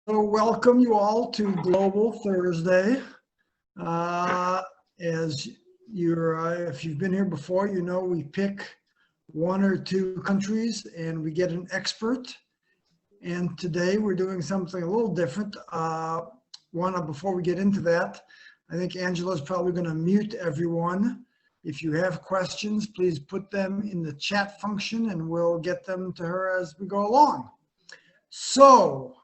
So welcome you all to Global Thursday. As if you've been here before, you know we pick one or two countries and we get an expert. And today we're doing something a little different. Before we get into that, I think Angela's probably going to mute everyone. If you have questions, please put them in the chat function and we'll get them to her as we go along. So,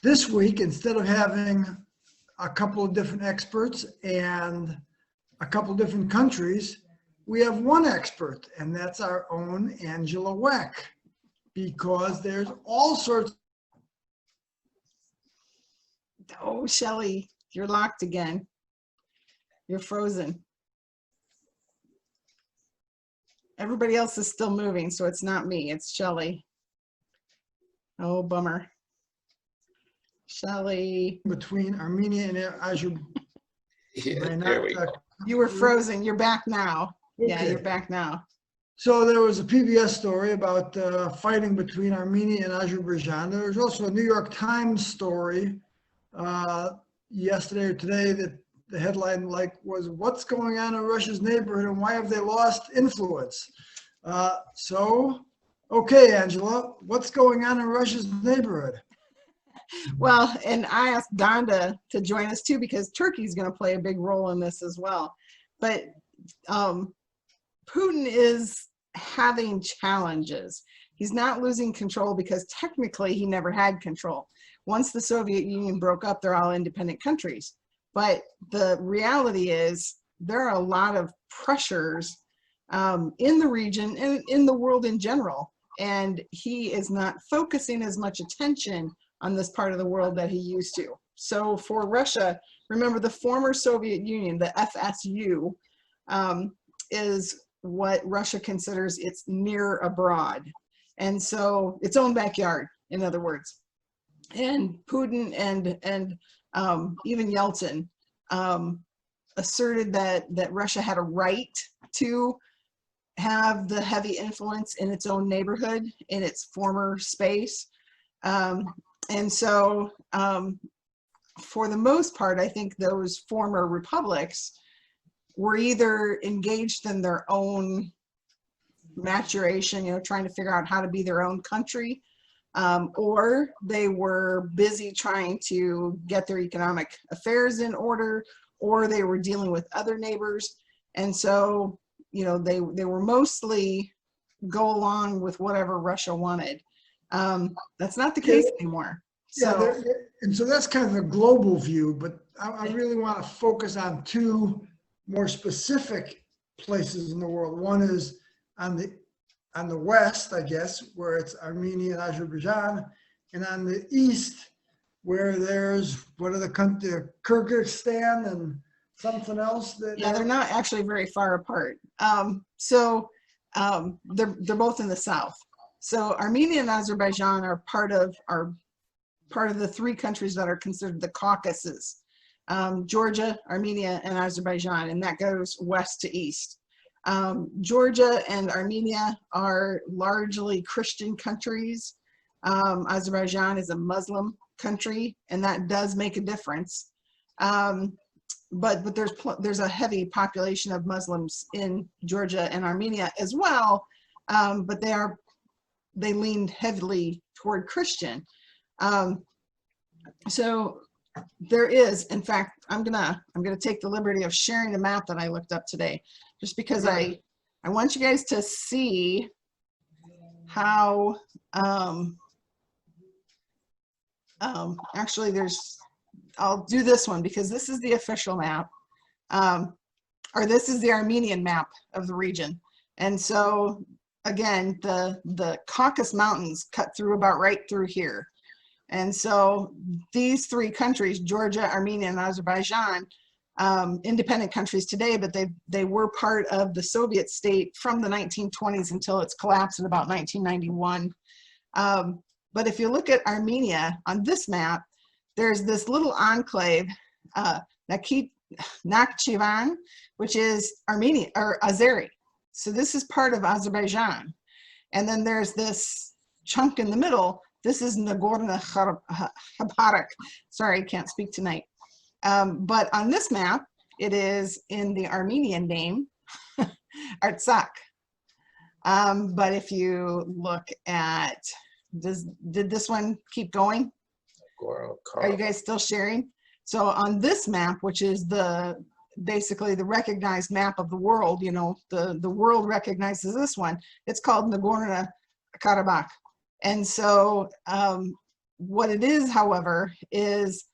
this week, instead of having a couple of different experts and a couple of different countries, we have one expert, and that's our own Angela Weck, because there's all sorts. Oh, Shelley, you're locked again. You're frozen. Everybody else is still moving, so it's not me, it's Shelley. Oh, bummer. Shelley. Between Armenia and Azerbaijan. You were frozen. You're back now. Okay. Yeah, you're back now. So there was a PBS story about fighting between Armenia and Azerbaijan. There was also a New York Times story yesterday or today that the headline was, "What's going on in Russia's neighborhood and why have they lost influence?" Okay, Angela, what's going on in Russia's neighborhood? Well, and I asked Donda to join us too, because Turkey's going to play a big role in this as well. But Putin is having challenges. He's not losing control because technically he never had control. Once the Soviet Union broke up, they're all independent countries. But the reality is there are a lot of pressures in the region and in the world in general. And he is not focusing as much attention on this part of the world that he used to. So for Russia, remember the former Soviet Union, the FSU, is what Russia considers its near abroad. And so its own backyard, in other words. And Putin and even Yeltsin asserted that Russia had a right to have the heavy influence in its own neighborhood, in its former space. And so for the most part, I think those former republics were either engaged in their own maturation, trying to figure out how to be their own country, or they were busy trying to get their economic affairs in order, or they were dealing with other neighbors. And so, they were mostly go along with whatever Russia wanted. That's not the case anymore. So, and so that's kind of a global view, but I really want to focus on two more specific places in the world. One is on the west, I guess, where it's Armenia and Azerbaijan, and on the east, where there's Kyrgyzstan and something else. They're not actually very far apart. They're both in the south. So Armenia and Azerbaijan are part of the three countries that are considered the Caucasus: Georgia, Armenia, and Azerbaijan, and that goes west to east. Georgia and Armenia are largely Christian countries. Azerbaijan is a Muslim country, and that does make a difference. But there's a heavy population of Muslims in Georgia and Armenia as well, but they lean heavily toward Christian. So there is, in fact, I'm gonna take the liberty of sharing a map that I looked up today, just because I want you guys to see how actually I'll do this one because this is the official map, or this is the Armenian map of the region. And so again, the Caucasus Mountains cut through about right through here. And so these three countries, Georgia, Armenia, and Azerbaijan, independent countries today, but they were part of the Soviet state from the 1920s until its collapse in about 1991. But if you look at Armenia on this map, there's this little enclave, Nakhchivan, which is Armenia or Azeri. So this is part of Azerbaijan. And then there's this chunk in the middle This is Nagorno-Karabakh. Sorry, I can't speak tonight. But on this map, it is in the Armenian name, Artsakh. But if you look at, did this one keep going? Are you guys still sharing? So on this map, which is basically the recognized map of the world, you know, the world recognizes this one, it's called Nagorno-Karabakh. And so what it is, however, is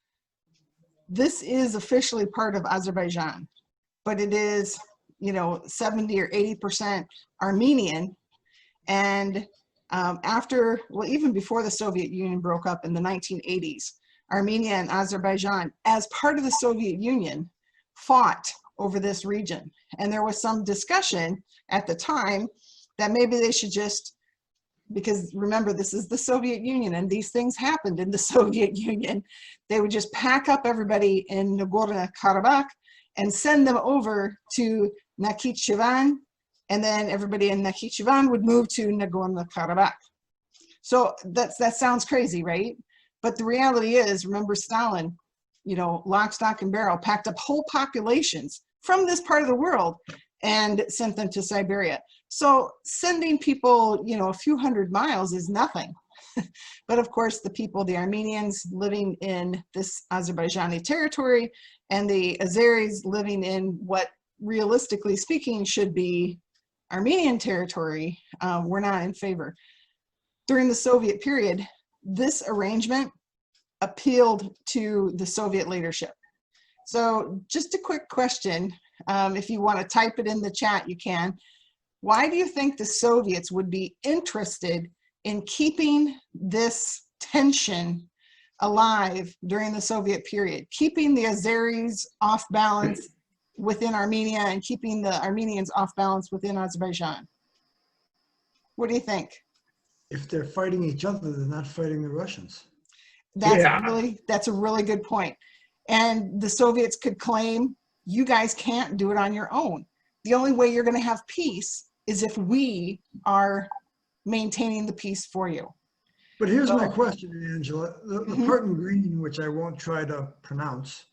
this is officially part of Azerbaijan, but it is, you know, 70 or 80% Armenian. And after, well, even before the Soviet Union broke up in the 1980s, Armenia and Azerbaijan, as part of the Soviet Union, fought over this region. And there was some discussion at the time that maybe they should just, because remember, this is the Soviet Union and these things happened in the Soviet Union, they would just pack up everybody in Nagorno-Karabakh and send them over to Nakhchivan, and then everybody in Nakhchivan would move to Nagorno-Karabakh. So that sounds crazy, right? But the reality is, remember Stalin, you know, lock, stock, and barrel, packed up whole populations from this part of the world and sent them to Siberia. So sending people, you know, a few hundred miles is nothing. But of course, the people, the Armenians living in this Azerbaijani territory and the Azeris living in what, realistically speaking, should be Armenian territory, were not in favor. During the Soviet period, this arrangement appealed to the Soviet leadership. So just a quick question, if you want to type it in the chat, you can. Why do you think the Soviets would be interested in keeping this tension alive during the Soviet period, keeping the Azeris off balance within Armenia and keeping the Armenians off balance within Azerbaijan? What do you think? If they're fighting each other, they're not fighting the Russians. That's a really good point. And the Soviets could claim, you guys can't do it on your own. The only way you're going to have peace is if we are maintaining the peace for you. But here's my question, Angela. The part in green, which I won't try to pronounce,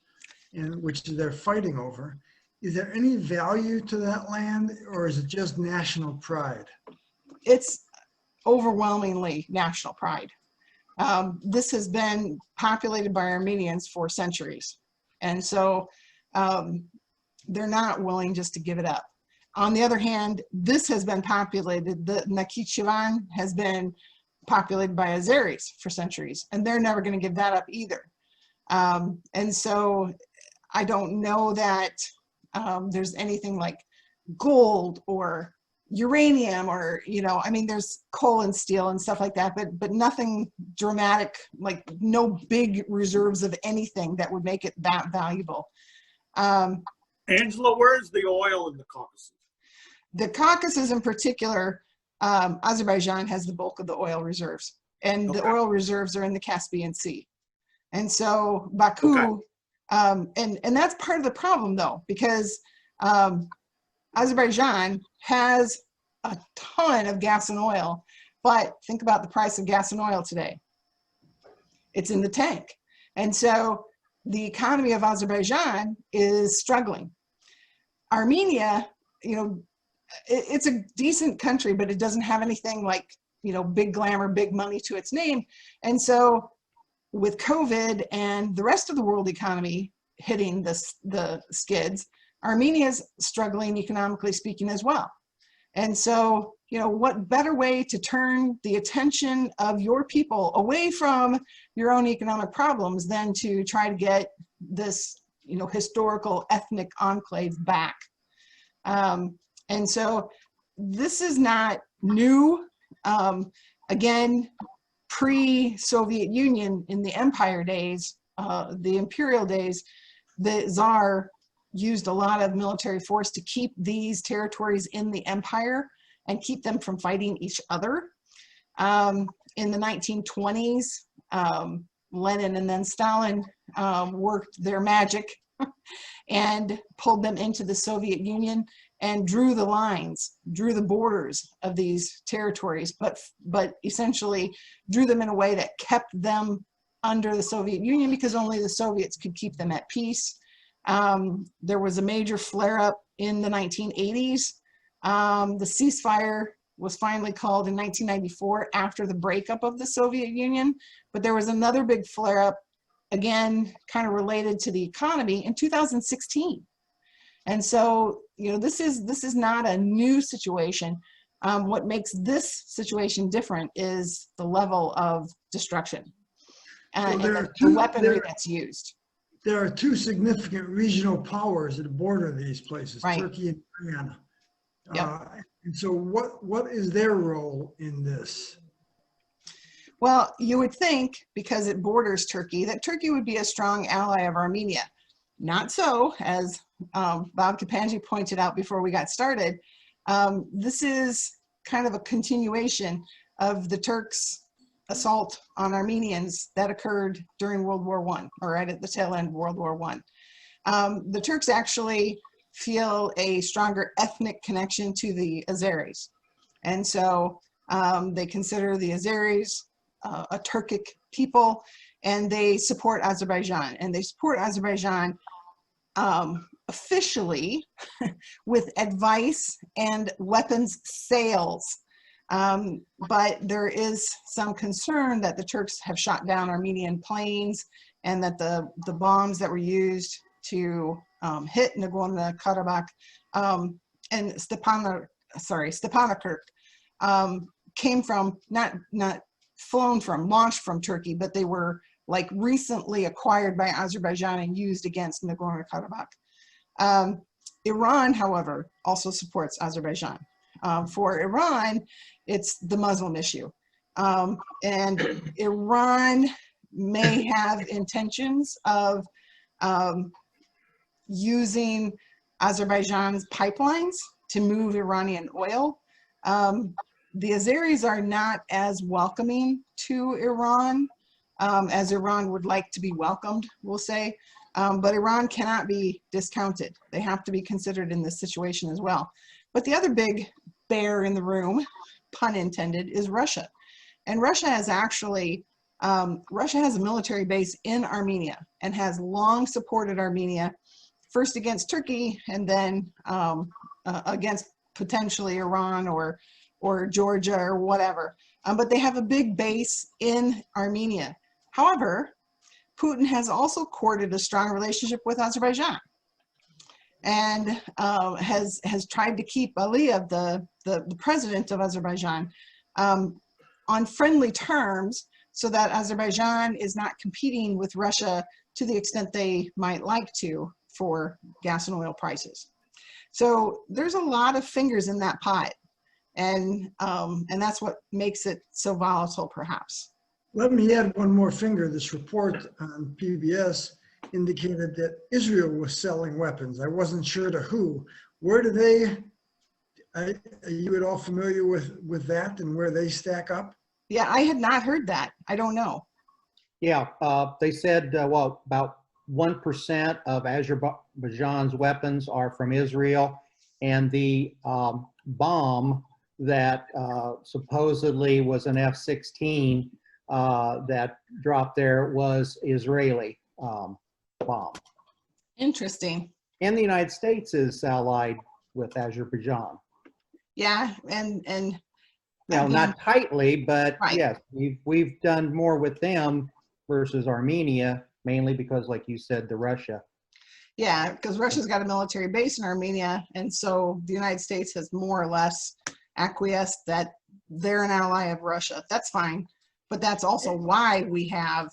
and which they're fighting over, is there any value to that land, or is it just national pride? It's overwhelmingly national pride. This has been populated by Armenians for centuries. And so they're not willing just to give it up. On the other hand, this has been populated, the Nakhchivan has been populated by Azeris for centuries, and they're never going to give that up either. And so I don't know that there's anything like gold or uranium or, you know, I mean, there's coal and steel and stuff like that, but nothing dramatic, like no big reserves of anything that would make it that valuable. Angela, where's the oil in the Caucasus? The Caucasus in particular, Azerbaijan has the bulk of the oil reserves, and the oil reserves are in the Caspian Sea. And so Baku, and that's part of the problem though, because Azerbaijan has a ton of gas and oil, but think about the price of gas and oil today. It's in the tank. And so the economy of Azerbaijan is struggling. Armenia, you know, it's a decent country, but it doesn't have anything like, you know, big glamour, big money to its name. And so with COVID and the rest of the world economy hitting the skids, Armenia's struggling economically speaking as well. And so, you know, what better way to turn the attention of your people away from your own economic problems than to try to get this, you know, historical ethnic enclave back. And so this is not new. Again, pre-Soviet Union in the empire days, the imperial days, the Tsar used a lot of military force to keep these territories in the empire and keep them from fighting each other. In the 1920s, Lenin and then Stalin worked their magic and pulled them into the Soviet Union and drew the lines, drew the borders of these territories, but essentially drew them in a way that kept them under the Soviet Union because only the Soviets could keep them at peace. There was a major flare-up in the 1980s. The ceasefire was finally called in 1994 after the breakup of the Soviet Union, but there was another big flare-up, again, kind of related to the economy in 2016. And so, you know, this is not a new situation. What makes this situation different is the level of destruction and the weaponry that's used. There are two significant regional powers that border these places, Right. Turkey and Iran. Yep. And so what is their role in this? Well, you would think, because it borders Turkey, that Turkey would be a strong ally of Armenia. Not so, as Bob Kapanji pointed out before we got started. This is kind of a continuation of the Turks' assault on Armenians that occurred during World War I, or right at the tail end of World War I. The Turks actually feel a stronger ethnic connection to the Azeris. And so they consider the Azeris a Turkic people, and they support Azerbaijan. And they support Azerbaijan officially with advice and weapons sales. But there is some concern that the Turks have shot down Armenian planes and that the bombs that were used to hit Nagorno-Karabakh and Stepanakert came from, not flown from, launched from Turkey, but they were like recently acquired by Azerbaijan and used against Nagorno-Karabakh. Iran, however, also supports Azerbaijan. For Iran, it's the Muslim issue. And Iran may have intentions of using Azerbaijan's pipelines to move Iranian oil. The Azeris are not as welcoming to Iran as Iran would like to be welcomed, we'll say. But Iran cannot be discounted. They have to be considered in this situation as well. But the other big bear in the room, pun intended, is Russia. And Russia has actually, Russia has a military base in Armenia and has long supported Armenia, first against Turkey and then against potentially Iran or Georgia or whatever. But they have a big base in Armenia. However, Putin has also courted a strong relationship with Azerbaijan and has tried to keep Aliyev, the president of Azerbaijan, on friendly terms so that Azerbaijan is not competing with Russia to the extent they might like to for gas and oil prices. So there's a lot of fingers in that pot, and that's what makes it so volatile, perhaps. Let me add one more finger. This report on PBS indicated that Israel was selling weapons. I wasn't sure to who. Where do they, are you at all familiar with that and where they stack up? Yeah, I had not heard that. I don't know. Yeah, they said, well, about 1% of Azerbaijan's weapons are from Israel, and the bomb that supposedly was an F-16 that dropped there was Israeli bomb. Interesting. And the United States is allied with Azerbaijan. Yeah, and Now, not tightly, but right. Yes, we've done more with them versus Armenia, mainly because, like you said, the Russia. Yeah, because Russia's got a military base in Armenia, and so the United States has more or less acquiesced that they're an ally of Russia. That's fine, but that's also why we have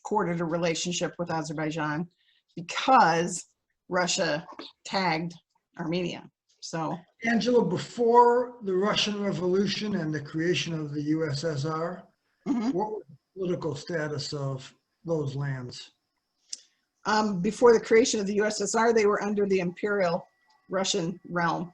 courted a relationship with Azerbaijan, because Russia tagged Armenia. So, Angela, before the Russian Revolution and the creation of the USSR, what was the political status of those lands? Before the creation of the USSR, they were under the imperial Russian realm.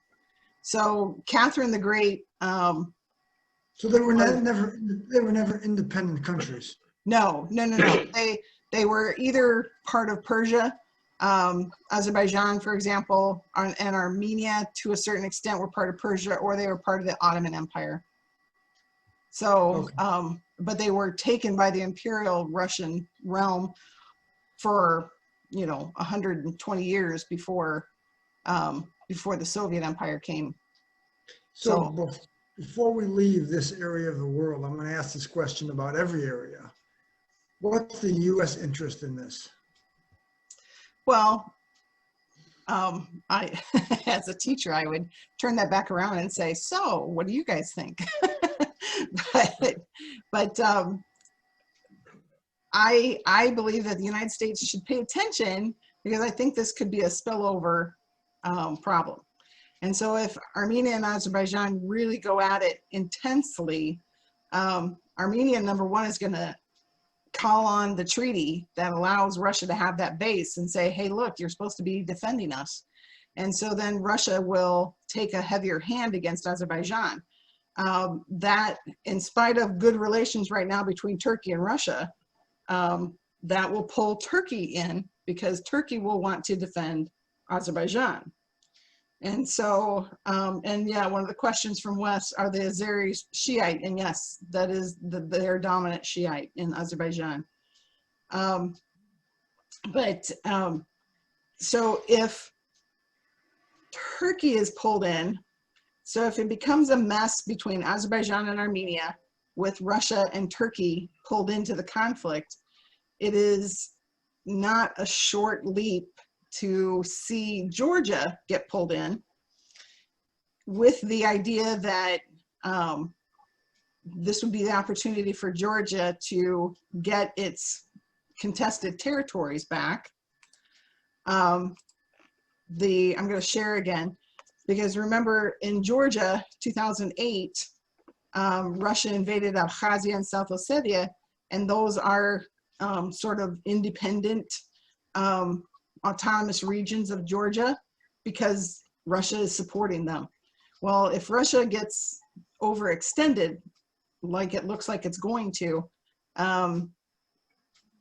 So Catherine the Great. So they were never independent countries. No. They were either part of Persia Azerbaijan, for example, and Armenia, to a certain extent, were part of Persia, or they were part of the Ottoman Empire. So, Okay. but they were taken by the Imperial Russian realm for, 120 years before the Soviet Empire came. So before we leave this area of the world, I'm going to ask this question about every area. What's the U.S. interest in this? Well, I, as a teacher, I would turn that back around and say, so what do you guys think? but I believe that the United States should pay attention, because I think this could be a spillover problem. And so if Armenia and Azerbaijan really go at it intensely, Armenia, number one, is going to call on the treaty that allows Russia to have that base and say, hey, look, you're supposed to be defending us. And so then Russia will take a heavier hand against Azerbaijan. That, in spite of good relations right now between Turkey and Russia, that will pull Turkey in, because Turkey will want to defend Azerbaijan. And so, and yeah, one of the questions from Wes, are the Azeris Shiite? And yes, that is their dominant Shiite in Azerbaijan. So if Turkey is pulled in, so if it becomes a mess between Azerbaijan and Armenia, with Russia and Turkey pulled into the conflict, it is not a short leap to see Georgia get pulled in, with the idea that this would be the opportunity for Georgia to get its contested territories back. I'm going to share again, because remember, in Georgia, 2008, Russia invaded Abkhazia and South Ossetia, and those are sort of independent autonomous regions of Georgia, because Russia is supporting them. Well, if Russia gets overextended, like it looks like it's going to,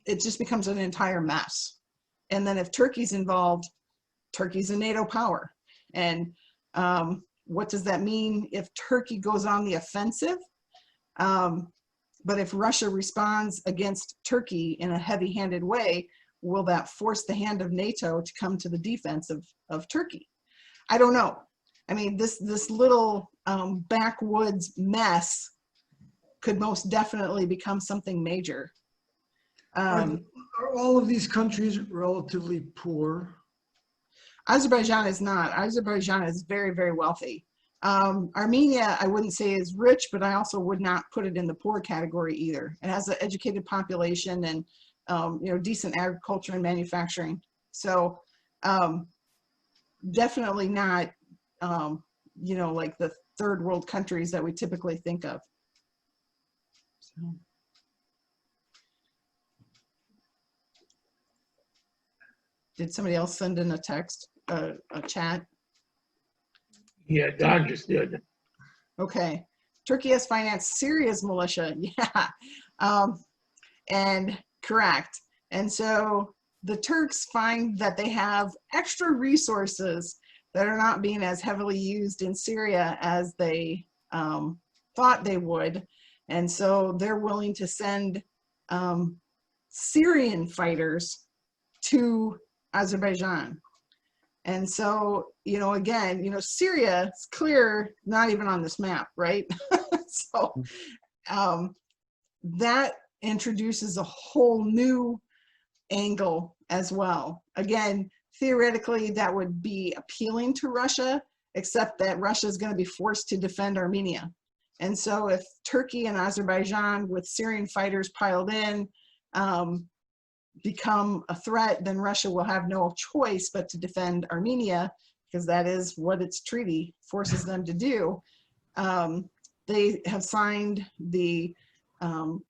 it just becomes an entire mess. And then if Turkey's involved, Turkey's a NATO power. And what does that mean if Turkey goes on the offensive? But if Russia responds against Turkey in a heavy-handed way, will that force the hand of NATO to come to the defense of Turkey? I don't know. I mean, this little backwoods mess could most definitely become something major. Are all of these countries relatively poor? Azerbaijan is not. Azerbaijan is very, very wealthy. Armenia, I wouldn't say is rich, but I also would not put it in the poor category either. It has an educated population and decent agriculture and manufacturing. So definitely not, like the third world countries that we typically think of. So. Did somebody else send in a text, a chat? Yeah, Don just did. Okay. Turkey has financed Syria's militia. Yeah. And correct. And so the Turks find that they have extra resources that are not being as heavily used in Syria as they thought they would. And so they're willing to send Syrian fighters to Azerbaijan. And so, again, Syria is clear, not even on this map, right? So that introduces a whole new angle as well. Again, theoretically, that would be appealing to Russia, except that Russia is going to be forced to defend Armenia. And so if Turkey and Azerbaijan with Syrian fighters piled in become a threat, then Russia will have no choice but to defend Armenia, because that is what its treaty forces them to do. They have signed the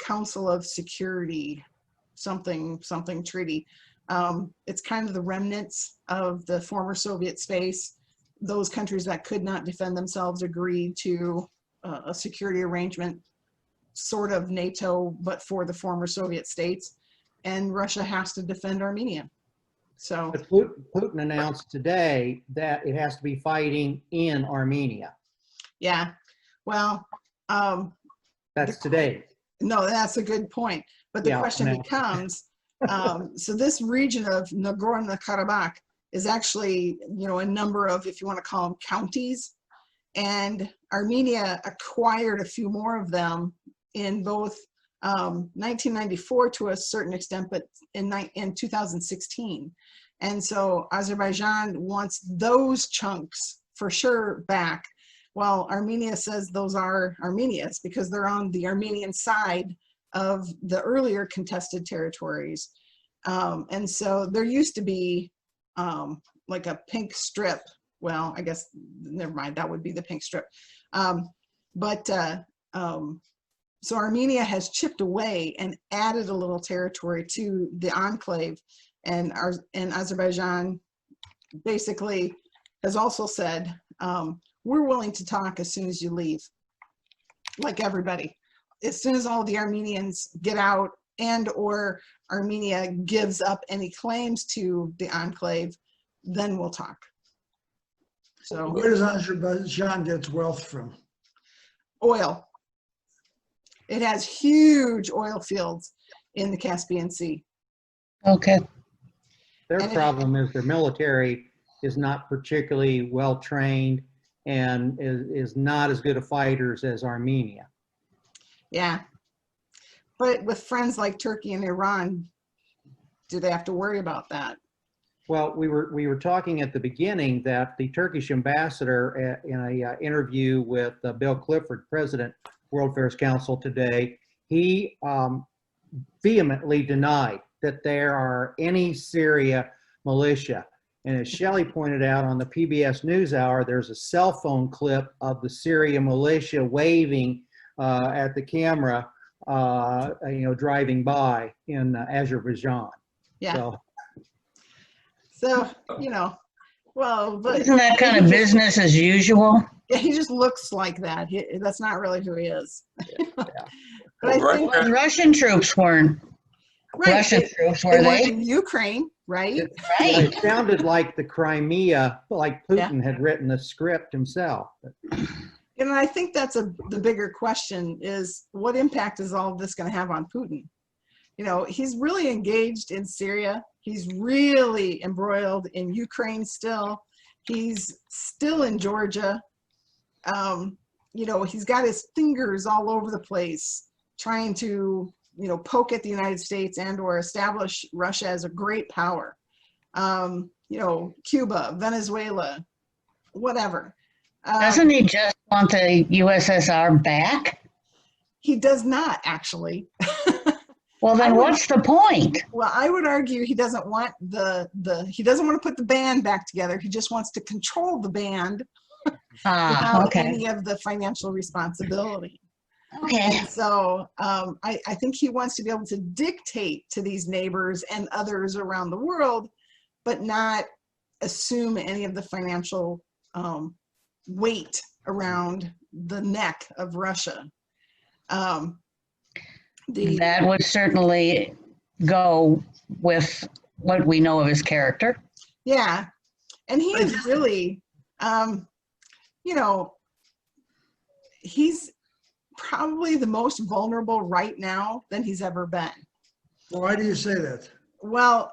Council of Security, something treaty. It's kind of the remnants of the former Soviet space. Those countries that could not defend themselves agreed to a security arrangement, sort of NATO, but for the former Soviet states. And Russia has to defend Armenia. So, But Putin announced today that it has to be fighting in Armenia. yeah, well, That's today. no, that's a good point. But the Yeah, question no. becomes, so this region of Nagorno-Karabakh is actually, a number of, if you want to call them counties, and Armenia acquired a few more of them in both 1994 to a certain extent, but in 2016. And so Azerbaijan wants those chunks for sure back, while Armenia says those are Armenia's because they're on the Armenian side of the earlier contested territories. And so there used to be like a pink strip. Well, I guess, never mind, that would be the pink strip. So Armenia has chipped away and added a little territory to the enclave, and Azerbaijan basically has also said, we're willing to talk as soon as you leave, like everybody. As soon as all the Armenians get out and or Armenia gives up any claims to the enclave, then we'll talk. So Where does Azerbaijan get its wealth from? oil. It has huge oil fields in the Caspian Sea. Okay. Their And problem is their military is not particularly well trained and is not as good of fighters as Armenia. Yeah. But with friends like Turkey and Iran, do they have to worry about that? Well, we were talking at the beginning that the Turkish ambassador in a interview with Bill Clifford, President, World Affairs Council today, he vehemently denied that there are any Syria militia. And as Shelley pointed out on the PBS NewsHour, there's a cell phone clip of the Syria militia waving at the camera, driving by in Azerbaijan. Yeah. So, well, but Isn't that kind of business as usual? yeah, he just looks like that. That's not really who he is. Yeah. But I think, The Russian troops weren't. right, Russian troops, were they weren't they? in Ukraine, right? Well, Right. it sounded like the Crimea, like Putin had written the script himself. And I think that's the bigger question is what impact is all of this going to have on Putin? He's really engaged in Syria. He's really embroiled in Ukraine still. He's still in Georgia. He's got his fingers all over the place trying to, poke at the United States and or establish Russia as a great power. Cuba, Venezuela, whatever. Doesn't he just want the USSR back? He does not actually. Well, then what's the point? Well, I would argue he doesn't want he doesn't want to put the band back together. He just wants to control the band without Okay. any of the financial responsibility. Okay. And so I think he wants to be able to dictate to these neighbors and others around the world, but not assume any of the financial weight around the neck of Russia. That would certainly go with what we know of his character. Yeah. And he is really, he's probably the most vulnerable right now than he's ever been. Why do you say that? Well,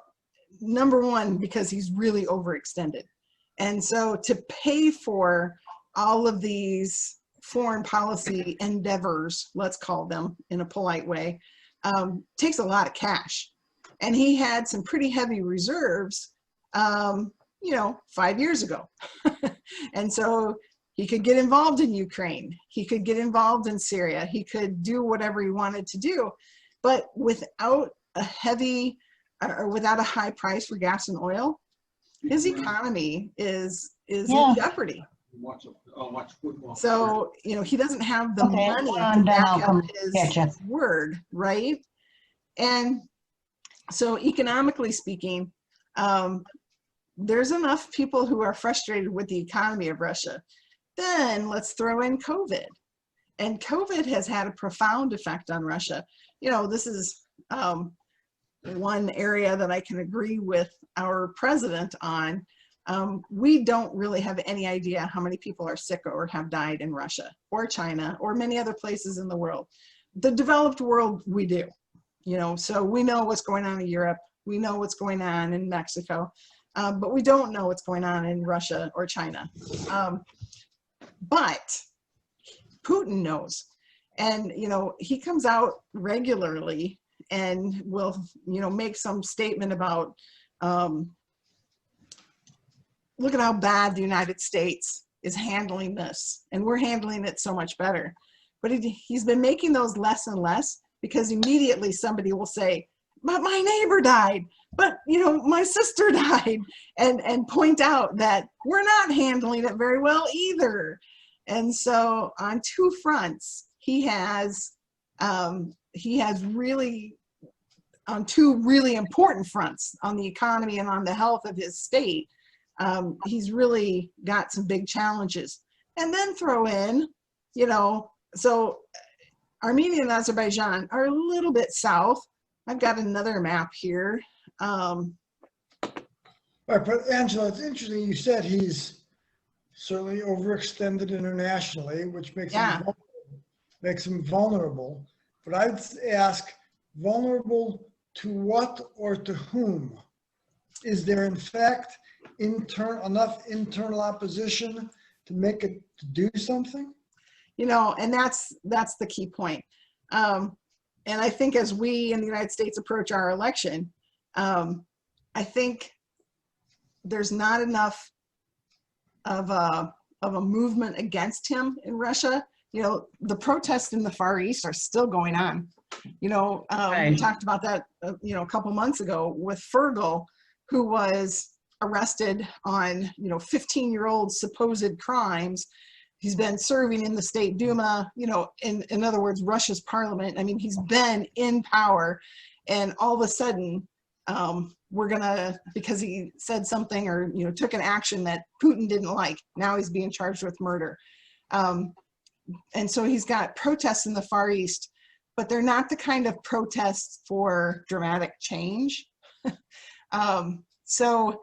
number one, because he's really overextended. And so to pay for all of these foreign policy endeavors, let's call them in a polite way, takes a lot of cash. And he had some pretty heavy reserves, 5 years ago. And so he could get involved in Ukraine. He could get involved in Syria. He could do whatever he wanted to do. But without a high price for gas and oil, his economy is in jeopardy. So, he doesn't have the money to back up his word, right? And so economically speaking, there's enough people who are frustrated with the economy of Russia. Then let's throw in COVID. And COVID has had a profound effect on Russia. This is one area that I can agree with our president on. We don't really have any idea how many people are sick or have died in Russia or China or many other places in the world. The developed world, we do, you know, so we know what's going on in Europe. We know what's going on in Mexico, but we don't know what's going on in Russia or China. But Putin knows. And, you know, he comes out regularly and will, you know, make some statement about, look at how bad the United States is handling this, and we're handling it so much better. But he's been making those less and less, because immediately somebody will say, but my neighbor died, but, you know, my sister died, and point out that we're not handling it very well either. And so on two fronts, he has really, on two really important fronts, on the economy and on the health of his state, he's really got some big challenges. And then throw in, you know, so Armenia and Azerbaijan are a little bit south. I've got another map here. Right, but Angela, it's interesting you said he's certainly overextended internationally, which makes him vulnerable. But I'd ask, vulnerable to what or to whom? Is there in fact enough internal opposition to make it to do something? You know, and that's the key point. And I think as we in the United States approach our election, I think there's not enough of a movement against him in Russia. You know, the protests in the Far East are still going on. You know, we talked about that, you know, a couple months ago with Fergal, who was arrested on, you know, 15-year-old supposed crimes. He's been serving in the State Duma, you know, in other words, Russia's parliament. I mean, he's been in power, and all of a sudden, we're gonna, because he said something or, you know, took an action that Putin didn't like, now he's being charged with murder. And so he's got protests in the Far East, but they're not the kind of protests for dramatic change. So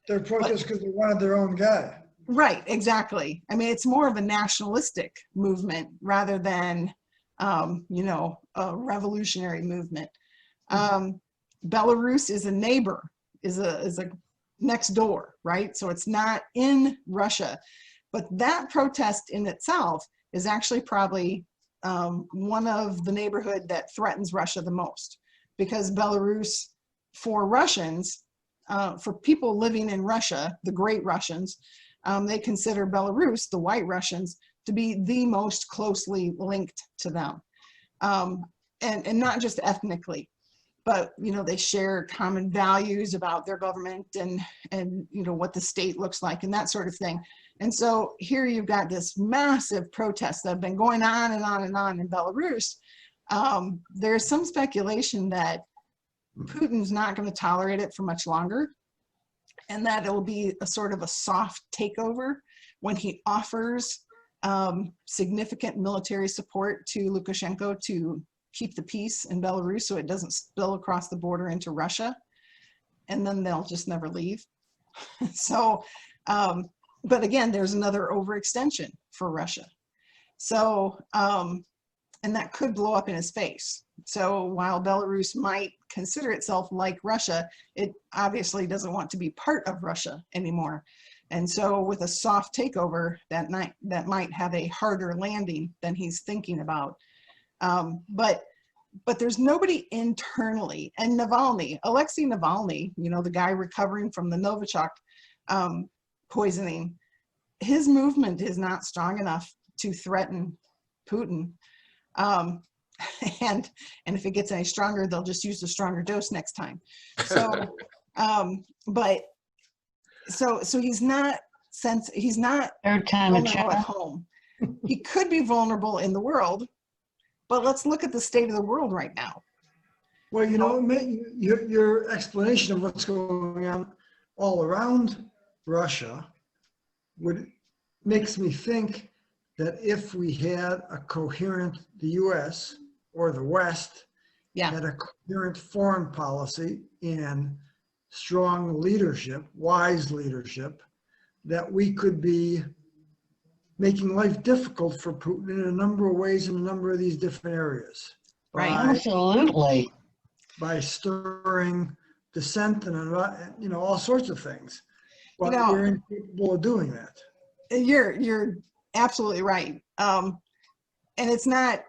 they're protests because they wanted their own guy. Right, exactly. I mean, it's more of a nationalistic movement rather than, you know, a revolutionary movement. Belarus is a neighbor, is a next door, right? So it's not in Russia, but that protest in itself is actually probably one of the neighborhood that threatens Russia the most, because Belarus, for Russians, for people living in Russia, the great Russians, they consider Belarus, the white Russians, to be the most closely linked to them. And not just ethnically, but, you know, they share common values about their government and, you know, what the state looks like and that sort of thing. And so here you've got this massive protest that have been going on and on and on in Belarus. There's some speculation that Putin's not going to tolerate it for much longer, and that it'll be a sort of a soft takeover when he offers significant military support to Lukashenko to keep the peace in Belarus so it doesn't spill across the border into Russia, and then they'll just never leave. So, but again, there's another overextension for Russia. So, and that could blow up in his face. So while Belarus might consider itself like Russia, it obviously doesn't want to be part of Russia anymore. And so with a soft takeover, that might have a harder landing than he's thinking about. But there's nobody internally. And Navalny, Alexei Navalny, you know, the guy recovering from the Novichok poisoning, his movement is not strong enough to threaten Putin. And if it gets any stronger, they'll just use a stronger dose next time. So, so he's not Third time a vulnerable charm. at home. He could be vulnerable in the world, but let's look at the state of the world right now. Well, you know, your explanation of what's going on all around Russia makes me think that if we had a coherent, the US or the West, Yeah. had a coherent foreign policy and strong leadership, wise leadership, that we could be making life difficult for Putin in a number of ways in a number of these different areas. Right. Absolutely. By stirring dissent and, all sorts of things. But know, we're incapable of doing that. You're absolutely right. And it's not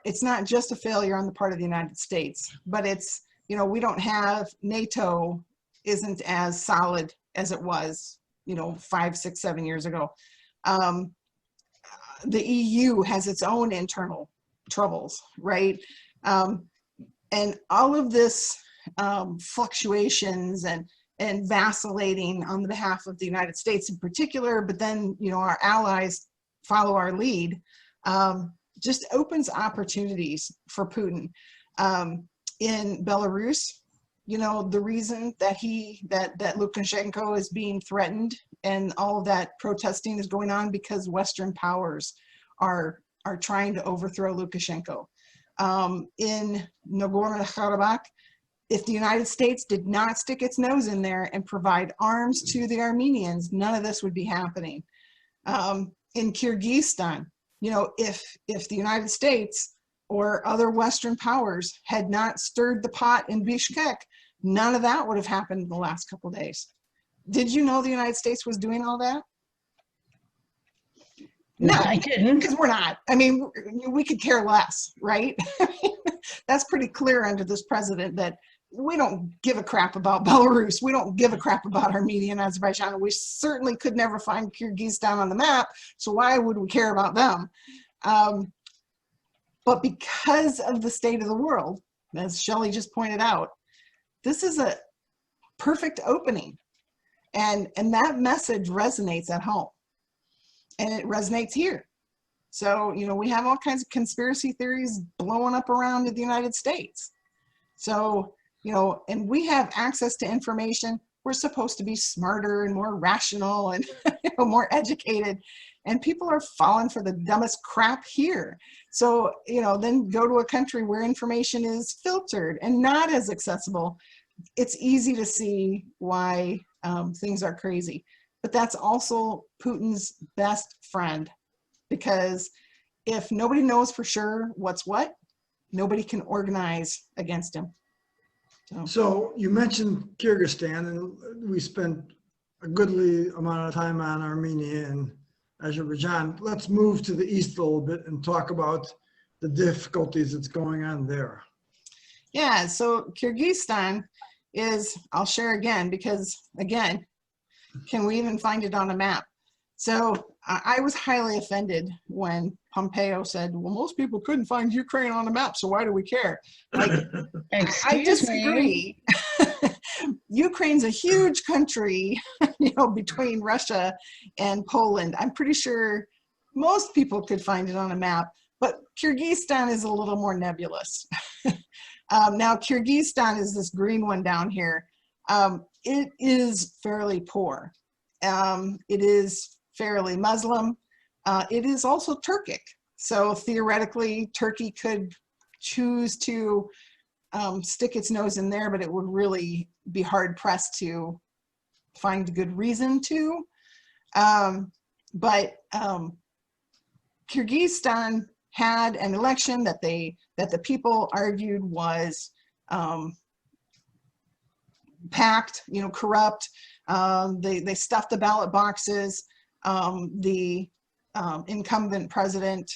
just a failure on the part of the United States, but it's, we don't have, NATO isn't as solid as it was, 5, 6, 7 years ago. The EU has its own internal troubles, right? And all of this fluctuations and vacillating on the behalf of the United States in particular, but then, our allies follow our lead, just opens opportunities for Putin. In Belarus, the reason that that Lukashenko is being threatened and all of that protesting is going on because Western powers are trying to overthrow Lukashenko. In Nagorno-Karabakh, if the United States did not stick its nose in there and provide arms to the Armenians, none of this would be happening. In Kyrgyzstan, if the United States or other Western powers had not stirred the pot in Bishkek, none of that would have happened in the last couple of days. Did you know the United States was doing all that? No, I didn't. Because we're not. I mean, we could care less, right? That's pretty clear under this president that we don't give a crap about Belarus. We don't give a crap about Armenia and Azerbaijan. We certainly could never find Kyrgyzstan on the map, so why would we care about them? But because of the state of the world, as Shelley just pointed out, this is a perfect opening. And that message resonates at home. And it resonates here. So, we have all kinds of conspiracy theories blowing up around in the United States. So, and we have access to information. We're supposed to be smarter and more rational and more educated. And people are falling for the dumbest crap here. So, then go to a country where information is filtered and not as accessible. It's easy to see why things are crazy. But that's also Putin's best friend, because if nobody knows for sure what's what, nobody can organize against him. So you mentioned Kyrgyzstan, and we spent a goodly amount of time on Armenia and Azerbaijan. Let's move to the east a little bit and talk about the difficulties that's going on there. Yeah, so Kyrgyzstan is, I'll share again, because again, can we even find it on a map? So I was highly offended when Pompeo said, well, most people couldn't find Ukraine on a map, so why do we care? Like, I disagree. Ukraine's a huge country, between Russia and Poland. I'm pretty sure most people could find it on a map, but Kyrgyzstan is a little more nebulous. Now, Kyrgyzstan is this green one down here. It is fairly poor. It is fairly Muslim. It is also Turkic. So theoretically, Turkey could choose to stick its nose in there, but it would really be hard pressed to find a good reason to. But Kyrgyzstan had an election that the people argued was packed, corrupt. They stuffed the ballot boxes. The incumbent president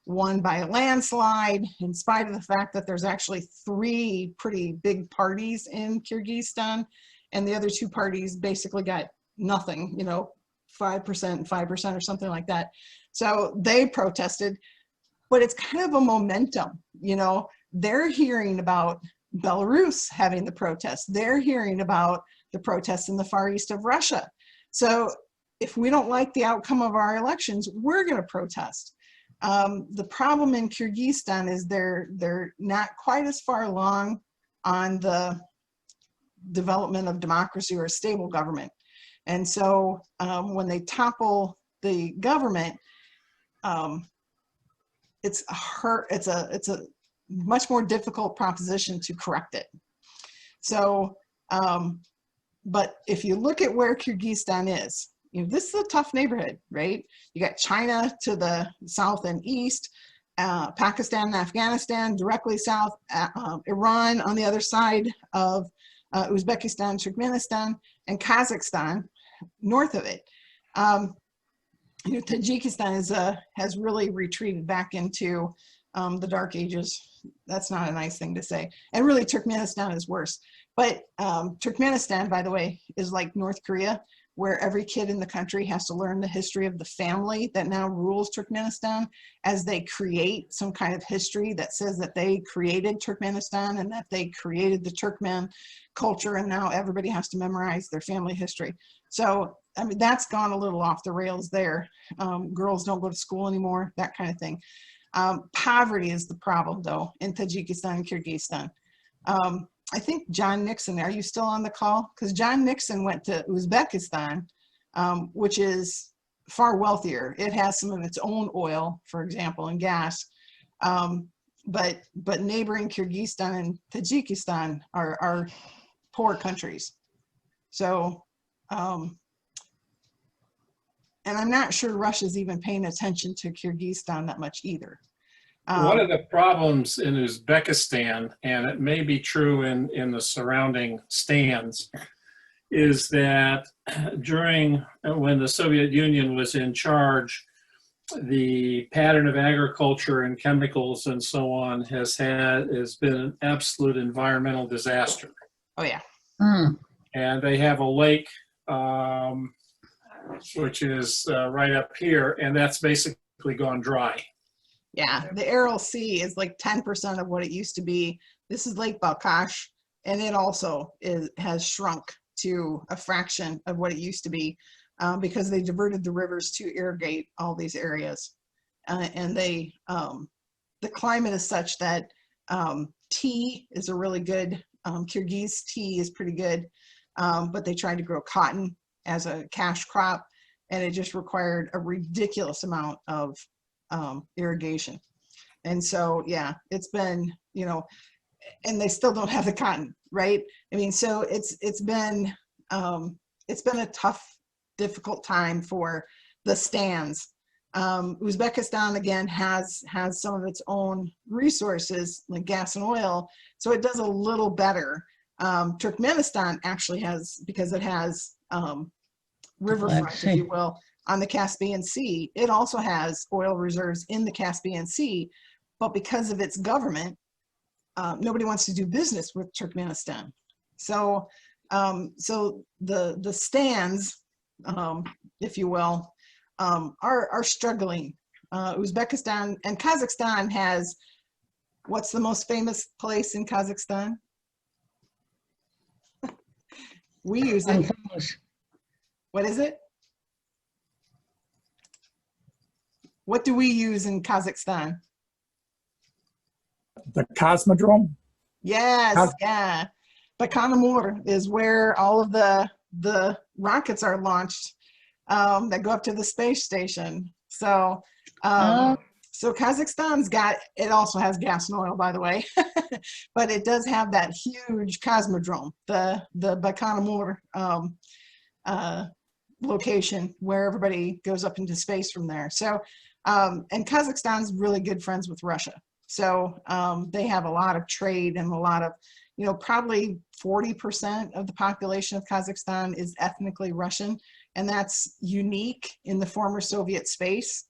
won by a landslide, in spite of the fact that there's actually 3 pretty big parties in Kyrgyzstan, and the other 2 parties basically got nothing, 5%, 5% or something like that. So they protested, but it's kind of a momentum, they're hearing about Belarus having the protests. They're hearing about the protests in the far east of Russia. So if we don't like the outcome of our elections, we're going to protest. The problem in Kyrgyzstan is they're not quite as far along on the development of democracy or a stable government. And so when they topple the government, it's a much more difficult proposition to correct it. So, but if you look at where Kyrgyzstan is, you know, this is a tough neighborhood, right? You got China to the south and east, Pakistan and Afghanistan directly south, Iran on the other side of Uzbekistan, Turkmenistan, and Kazakhstan north of it. You know, Tajikistan has really retreated back into the dark ages. That's not a nice thing to say. And really, Turkmenistan is worse. But Turkmenistan, by the way, is like North Korea, where every kid in the country has to learn the history of the family that now rules Turkmenistan, as they create some kind of history that says that they created Turkmenistan and that they created the Turkmen culture, and now everybody has to memorize their family history. So, I mean, that's gone a little off the rails there. Girls don't go to school anymore, that kind of thing. Poverty is the problem, though, in Tajikistan and Kyrgyzstan. I think John Nixon, are you still on the call? Because John Nixon went to Uzbekistan, which is far wealthier. It has some of its own oil, for example, and gas. But neighboring Kyrgyzstan and Tajikistan are poor countries. So, and I'm not sure Russia's even paying attention to Kyrgyzstan that much either. One of the problems in Uzbekistan, and it may be true in the surrounding stands, is that when the Soviet Union was in charge, the pattern of agriculture and chemicals and so on has been an absolute environmental disaster. Oh yeah. Mm. And they have a lake, which is right up here, and that's basically gone dry. Yeah, the Aral Sea is like 10% of what it used to be. This is Lake Balkhash, and it also has shrunk to a fraction of what it used to be because they diverted the rivers to irrigate all these areas. And the climate is such that tea is a really good, Kyrgyz tea is pretty good, but they tried to grow cotton as a cash crop, and it just required a ridiculous amount of irrigation. And so, yeah, it's been, you know, and they still don't have the cotton, right? I mean, so it's been a tough, difficult time for the stands. Uzbekistan, again, has some of its own resources like gas and oil, so it does a little better. Turkmenistan actually has, because it has riverfront, if you will, on the Caspian Sea. It also has oil reserves in the Caspian Sea, but because of its government, nobody wants to do business with Turkmenistan. So, so the stands, if you will, are struggling. Uzbekistan and Kazakhstan has, what's the most famous place in Kazakhstan? We use it. What is it? What do we use in Kazakhstan? The Cosmodrome? Yes, yeah. Baikonur is where all of the rockets are launched that go up to the space station. So, so Kazakhstan's got, it also has gas and oil, by the way, but it does have that huge Cosmodrome, the Baikonur location where everybody goes up into space from there. So, and Kazakhstan's really good friends with Russia. So they have a lot of trade and a lot of, you know, probably 40% of the population of Kazakhstan is ethnically Russian. And that's unique in the former Soviet space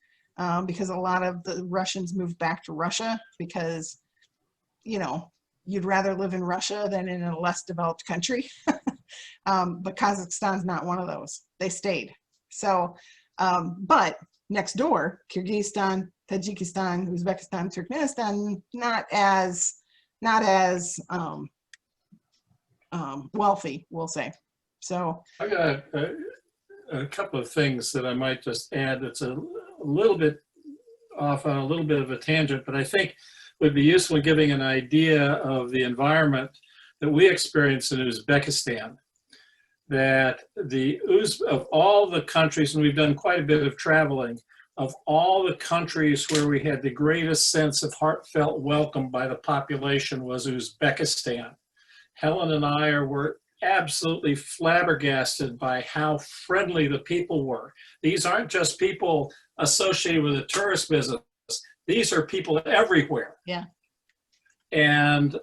because a lot of the Russians moved back to Russia because, you know, you'd rather live in Russia than in a less developed country. But Kazakhstan's not one of those. They stayed. So, but next door, Kyrgyzstan, Tajikistan, Uzbekistan, Turkmenistan, not as wealthy, we'll say. So I got a couple of things that I might just add that's a little bit off on a little bit of a tangent, but I think would be useful in giving an idea of the environment that we experience in Uzbekistan. That of all the countries, and we've done quite a bit of traveling, of all the countries where we had the greatest sense of heartfelt welcome by the population was Uzbekistan. Helen and I were absolutely flabbergasted by how friendly the people were. These aren't just people associated with the tourist business. These are people everywhere. Yeah. And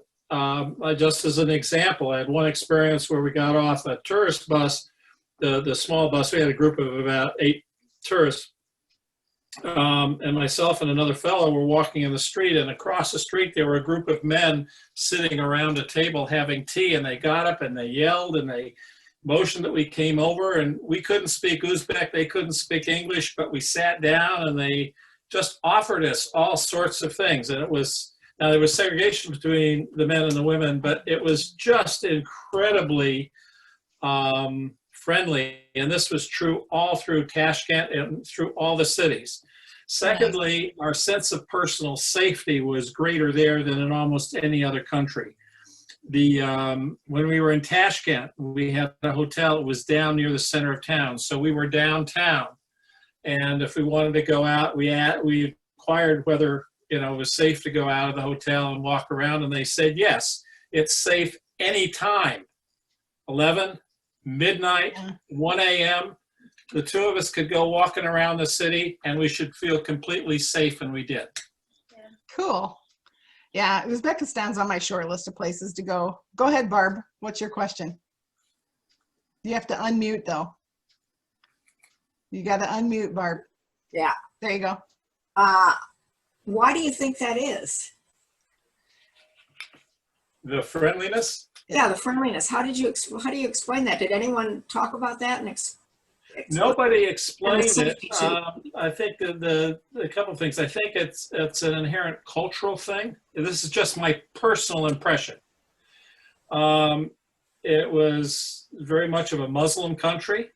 just as an example, I had one experience where we got off a tourist bus, the small bus. We had a group of about 8 tourists. And myself and another fellow were walking in the street, and across the street there were a group of men sitting around a table having tea, and they got up and they yelled and they motioned that we came over, and we couldn't speak Uzbek, they couldn't speak English, but we sat down and they just offered us all sorts of things. And it was, now there was segregation between the men and the women, but it was just incredibly friendly. And this was true all through Tashkent and through all the cities. Secondly, our sense of personal safety was greater there than in almost any other country. When we were in Tashkent, we had a hotel that was down near the center of town. So we were downtown. And if we wanted to go out, we inquired whether it was safe to go out of the hotel and walk around. And they said, yes, it's safe anytime. 11, midnight, 1 a.m., the two of us could go walking around the city and we should feel completely safe, and we did. Cool. Yeah, Uzbekistan's on my short list of places to go. Go ahead, Barb. What's your question? You have to unmute, though. You got to unmute, Barb. Yeah. There you go. Why do you think that is? The friendliness? Yeah, the friendliness. How do you explain that? Did anyone talk about that? And Nobody explained it. safety too. I think a couple of things. I think it's an inherent cultural thing. This is just my personal impression. It was very much of a Muslim country,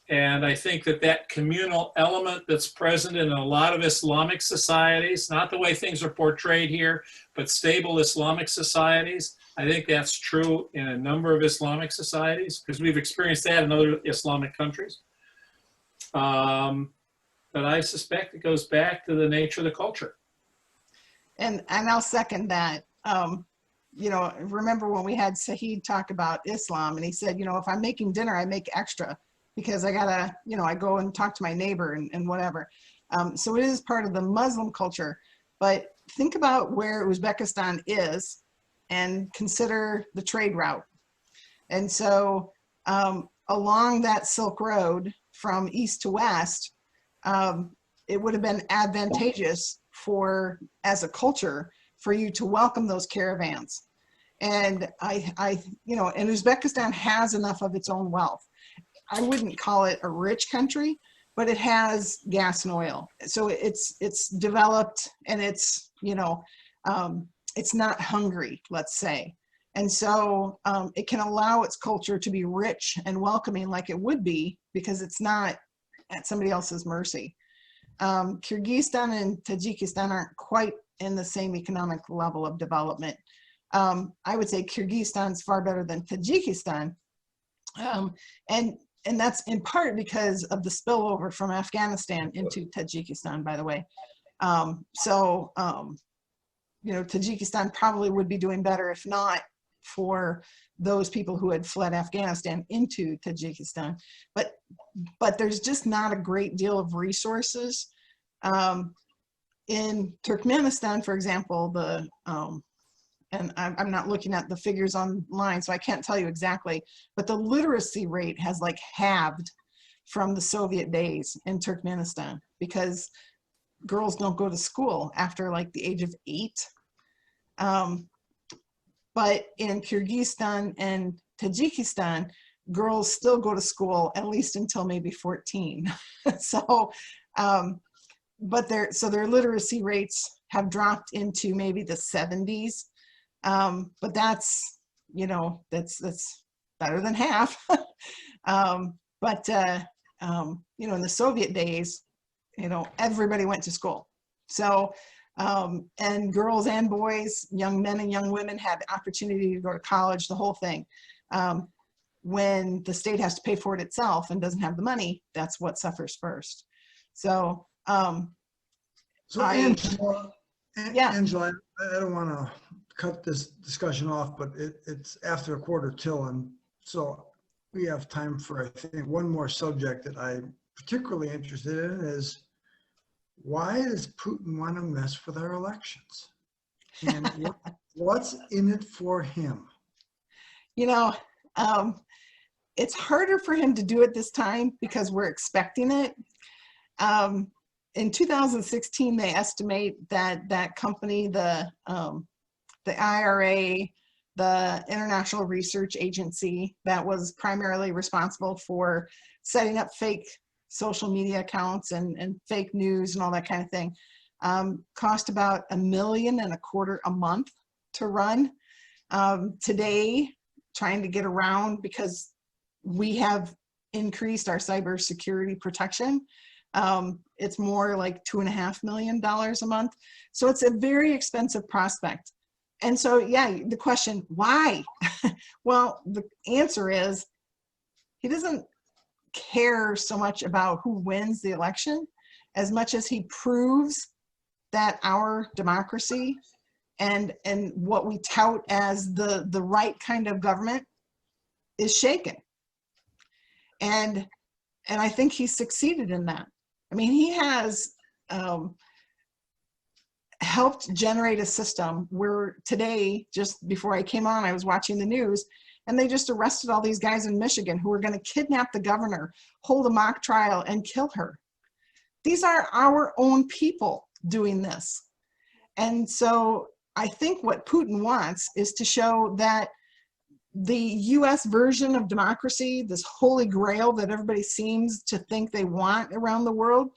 and I think that communal element that's present in a lot of Islamic societies, not the way things are portrayed here, but stable Islamic societies, I think that's true in a number of Islamic societies, because we've experienced that in other Islamic countries. But I suspect it goes back to the nature of the culture. And I'll second that. Remember when we had Saeed talk about Islam, and he said, if I'm making dinner, I make extra because I gotta, I go and talk to my neighbor and whatever. So it is part of the Muslim culture. But think about where Uzbekistan is and consider the trade route. And so along that Silk Road from east to west, it would have been advantageous as a culture for you to welcome those caravans. And and Uzbekistan has enough of its own wealth. I wouldn't call it a rich country, but it has gas and oil. So it's developed, and it's not hungry, let's say. And so it can allow its culture to be rich and welcoming like it would be, because it's not at somebody else's mercy. Kyrgyzstan and Tajikistan aren't quite in the same economic level of development. I would say Kyrgyzstan's far better than Tajikistan. And that's in part because of the spillover from Afghanistan into Tajikistan, by the way. Tajikistan probably would be doing better if not for those people who had fled Afghanistan into Tajikistan. But there's just not a great deal of resources. In Turkmenistan, for example, and I'm not looking at the figures online, so I can't tell you exactly, but the literacy rate has like halved from the Soviet days in Turkmenistan, because girls don't go to school after like the age of 8. But in Kyrgyzstan and Tajikistan, girls still go to school at least until maybe 14. So, but their literacy rates have dropped into maybe the 70s. But that's better than half. But in the Soviet days, everybody went to school. So, and girls and boys, young men and young women had the opportunity to go to college, the whole thing. When the state has to pay for it itself and doesn't have the money, that's what suffers first. So So I- Angela, Yeah. Angela, I don't want to cut this discussion off, but it's after 1:45, and so we have time for, I think, one more subject that I'm particularly interested in is why does Putin want to mess with our elections? And what's in it for him? You know, it's harder for him to do it this time because we're expecting it. In 2016, they estimate that that company, the IRA, the International Research Agency, that was primarily responsible for setting up fake social media accounts and fake news and all that kind of thing, cost about $1.25 million a month to run. Today, trying to get around because we have increased our cybersecurity protection. It's more like $2.5 million a month. So it's a very expensive prospect. And so, yeah, the question, why? Well, the answer is he doesn't care so much about who wins the election as much as he proves that our democracy and what we tout as the right kind of government is shaken. And I think he's succeeded in that. I mean, he has helped generate a system where today, just before I came on, I was watching the news, and they just arrested all these guys in Michigan who were going to kidnap the governor, hold a mock trial, and kill her. These are our own people doing this. And so I think what Putin wants is to show that the US version of democracy, this holy grail that everybody seems to think they want around the world,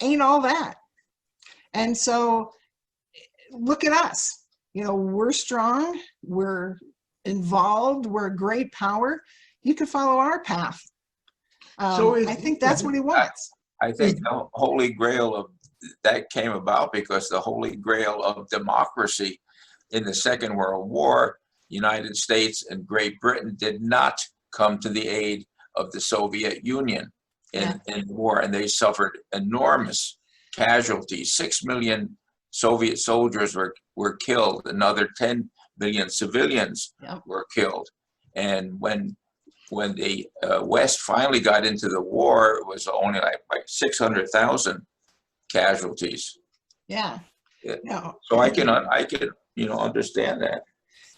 ain't all that. And so look at us. You know, we're strong, we're involved, we're a great power. You can follow our path. I think that's what he wants. I think the holy grail of that came about because the holy grail of democracy in the Second World War, United States and Great Britain did not come to the aid of the Soviet Union in the war, and they suffered enormous casualties. 6 million Soviet soldiers were killed. Another 10 million civilians were killed. And when the West finally got into the war, it was only like 600,000 casualties. Yeah. Yeah. No. So I can understand that.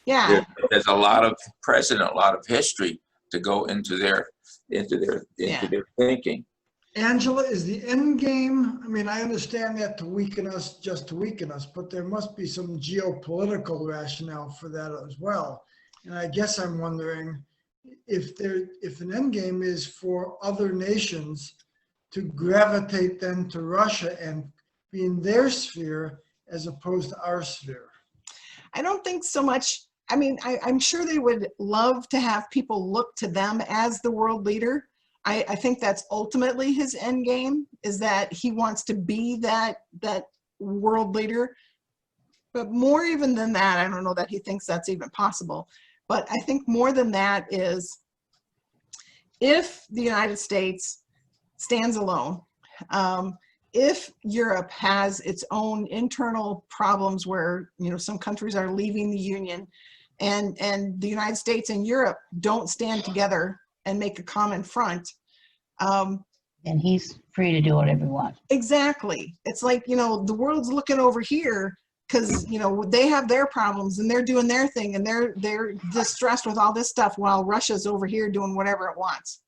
Yeah. There's a lot of precedent, a lot of history to go into their thinking. Angela, is the end game, I mean, I understand that to weaken us, just to weaken us, but there must be some geopolitical rationale for that as well. And I guess I'm wondering if an end game is for other nations to gravitate then to Russia and be in their sphere as opposed to our sphere. I don't think so much. I mean, I'm sure they would love to have people look to them as the world leader. I think that's ultimately his end game, is that he wants to be that world leader. But more even than that, I don't know that he thinks that's even possible. But I think more than that is if the United States stands alone, if Europe has its own internal problems where, you know, some countries are leaving the Union, and the United States and Europe don't stand together and make a common front. And he's free to do whatever he wants. Exactly. It's like, you know, the world's looking over here because, you know, they have their problems and they're doing their thing and they're distressed with all this stuff while Russia's over here doing whatever it wants.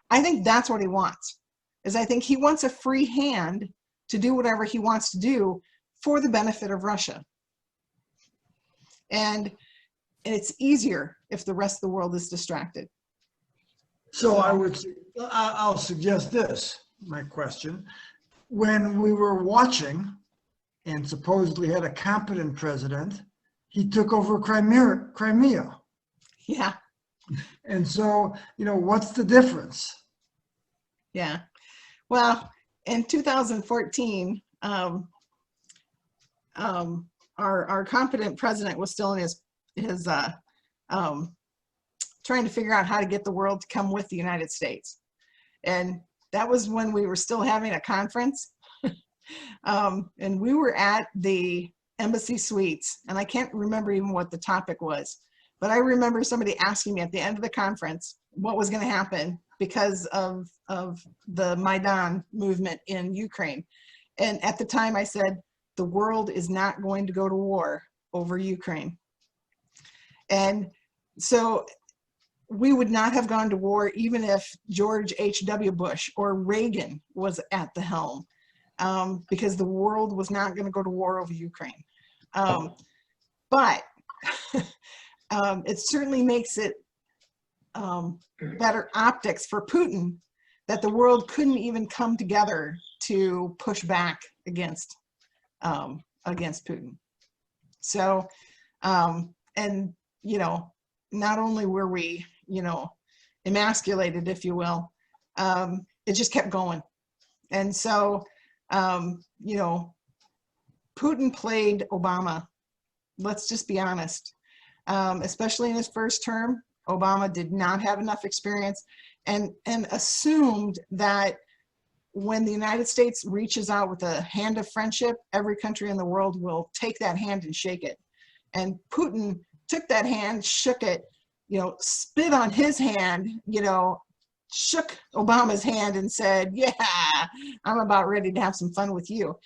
I think that's what he wants. I think he wants a free hand to do whatever he wants to do for the benefit of Russia. And it's easier if the rest of the world is distracted. So I'll suggest this, my question. When we were watching and supposedly had a competent president, he took over Crimea. Yeah. And so, you know, what's the difference? Yeah. Well, in 2014, our competent president was still in his trying to figure out how to get the world to come with the United States. And that was when we were still having a conference. And we were at the embassy suites, and I can't remember even what the topic was, but I remember somebody asking me at the end of the conference what was going to happen because of the Maidan movement in Ukraine. And at the time I said, the world is not going to go to war over Ukraine. And so we would not have gone to war even if George H.W. Bush or Reagan was at the helm, because the world was not going to go to war over Ukraine. But it certainly makes it better optics for Putin that the world couldn't even come together to push back against Putin. So, and, you know, not only were we, you know, emasculated, if you will, it just kept going. And so, you know, Putin played Obama. Let's just be honest. Especially in his first term, Obama did not have enough experience and assumed that when the United States reaches out with a hand of friendship, every country in the world will take that hand and shake it. And Putin took that hand, shook it, you know, spit on his hand, you know, shook Obama's hand and said, yeah, I'm about ready to have some fun with you.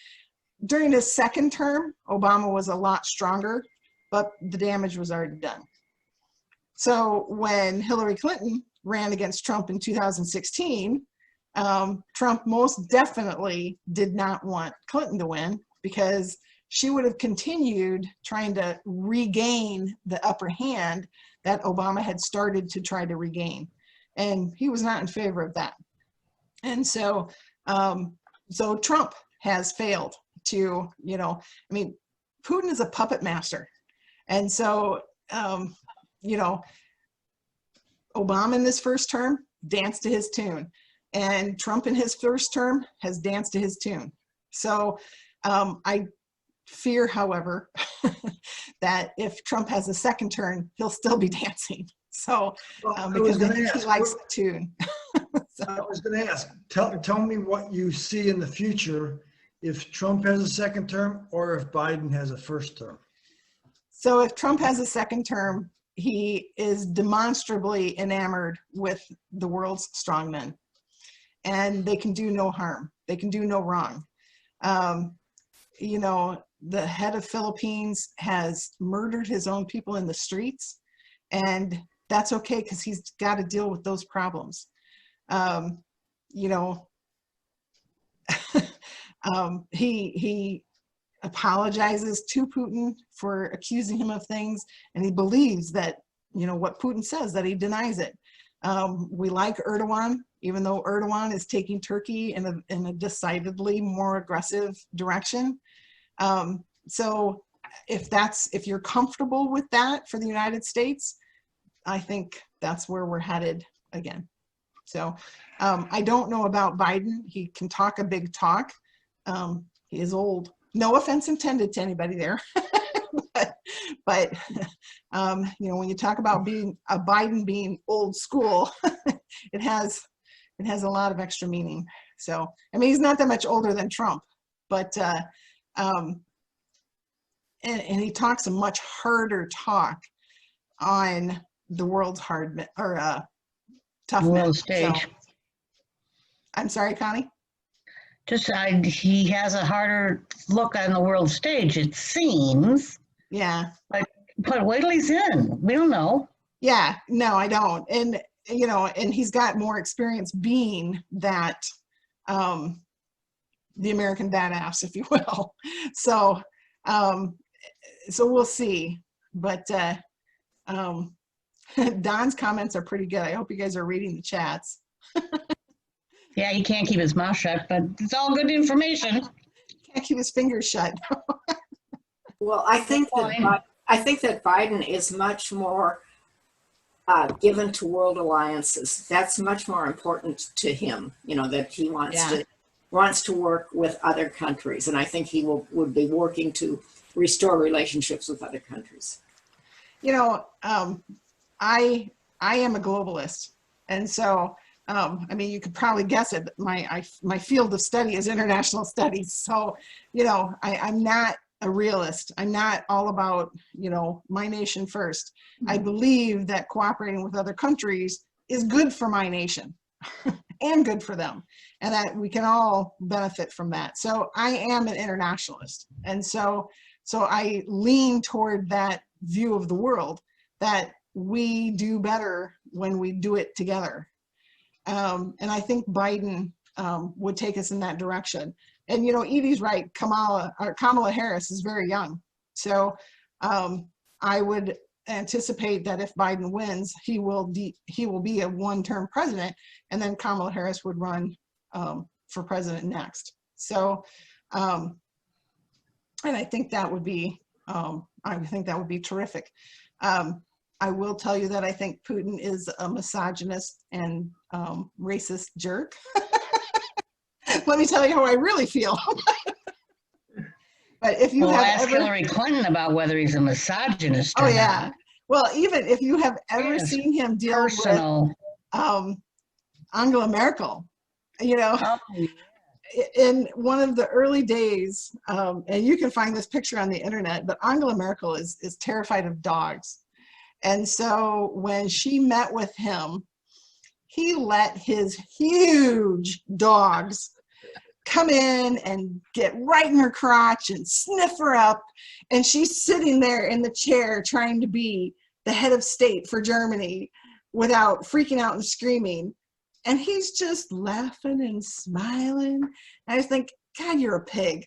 During his second term, Obama was a lot stronger, but the damage was already done. So when Hillary Clinton ran against Trump in 2016, Trump most definitely did not want Clinton to win, because she would have continued trying to regain the upper hand that Obama had started to try to regain. And he was not in favor of that. And so, so Trump has failed to, you know, I mean, Putin is a puppet master. And so, you know, Obama in this first term danced to his tune, and Trump in his first term has danced to his tune. So I fear, however, that if Trump has a second term, he'll still be dancing. So because I think he likes the tune. So. I was going to ask, tell me what you see in the future if Trump has a second term or if Biden has a first term. So if Trump has a second term, he is demonstrably enamored with the world's strongmen, and they can do no harm. They can do no wrong. You know, the head of Philippines has murdered his own people in the streets, and that's okay because he's got to deal with those problems. You know, he apologizes to Putin for accusing him of things, and he believes that, you know, what Putin says, that he denies it. We like Erdogan, even though Erdogan is taking Turkey in a decidedly more aggressive direction. So if you're comfortable with that for the United States, I think that's where we're headed again. So I don't know about Biden. He can talk a big talk. He is old. No offense intended to anybody there. but you know, when you talk about being a Biden being old school, it has a lot of extra meaning. So, I mean, he's not that much older than Trump, but and he talks a much harder talk on the world's tough World stage. So, I'm sorry, Connie? Just he has a harder look on the world stage, it seems. Yeah. But wait till he's in. We don't know. Yeah, no, I don't. And, you know, and he's got more experience being that, the American badass, if you will. So, so we'll see. But Don's comments are pretty good. I hope you guys are reading the chats. Yeah, he can't keep his mouth shut, but it's all good information. Can't keep his fingers shut. Well, I think that Biden is much more given to world alliances. That's much more important to him. You know, that he wants to work with other countries, and I think he would be working to restore relationships with other countries. You know, I am a globalist, and so I mean, you could probably guess it. My field of study is international studies. So, you know, I'm not a realist. I'm not all about, you know, my nation first. I believe that cooperating with other countries is good for my nation and good for them, and that we can all benefit from that. So I am an internationalist. And so I lean toward that view of the world, that we do better when we do it together. And I think Biden would take us in that direction. And, you know, Edie's right, Kamala Harris is very young. So I would anticipate that if Biden wins, he will be a one-term president, and then Kamala Harris would run for president next. So, and I think that would be, terrific. I will tell you that I think Putin is a misogynist and racist jerk. Let me tell you how I really feel. But if you Well, have ask Hillary Clinton about whether he's a misogynist or oh not. yeah. Well, even if you have ever Yes, seen him deal Personal. with Angela Merkel, you know, Oh, in one of the early days, and you can find this picture on the internet, but Angela Merkel is terrified of dogs. And so when she met with him, he let his huge dogs come in and get right in her crotch and sniff her up. And she's sitting there in the chair trying to be the head of state for Germany without freaking out and screaming. And he's just laughing and smiling. And I think, God, you're a pig.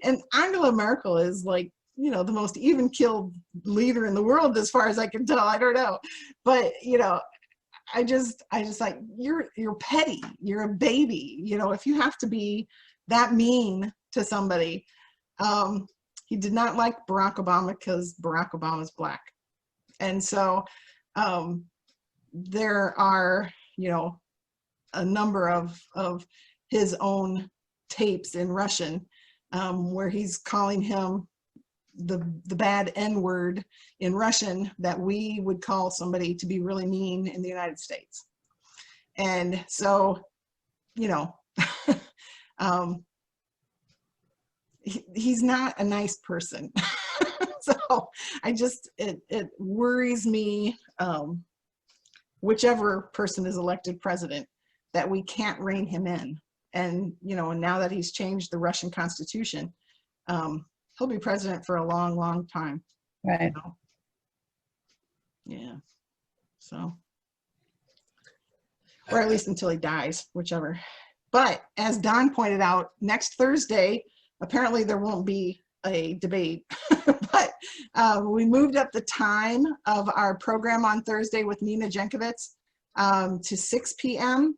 And Angela Merkel is like, you know, the most even-keeled leader in the world, as far as I can tell. I don't know. But, you know, I just like, you're petty. You're a baby. You know, if you have to be that mean to somebody. He did not like Barack Obama because Barack Obama is black. And so there are, you know, a number of his own tapes in Russian where he's calling him the bad N-word in Russian that we would call somebody to be really mean in the United States. And so, you know, he's not a nice person. So it worries me, whichever person is elected president, that we can't rein him in. And, you know, and now that he's changed the Russian constitution, he'll be president for a long, long time. right. You know? Yeah. So, or at least until he dies, whichever. But as Don pointed out, next Thursday, apparently there won't be a debate, but we moved up the time of our program on Thursday with Nina Jenkovich to 6 p.m.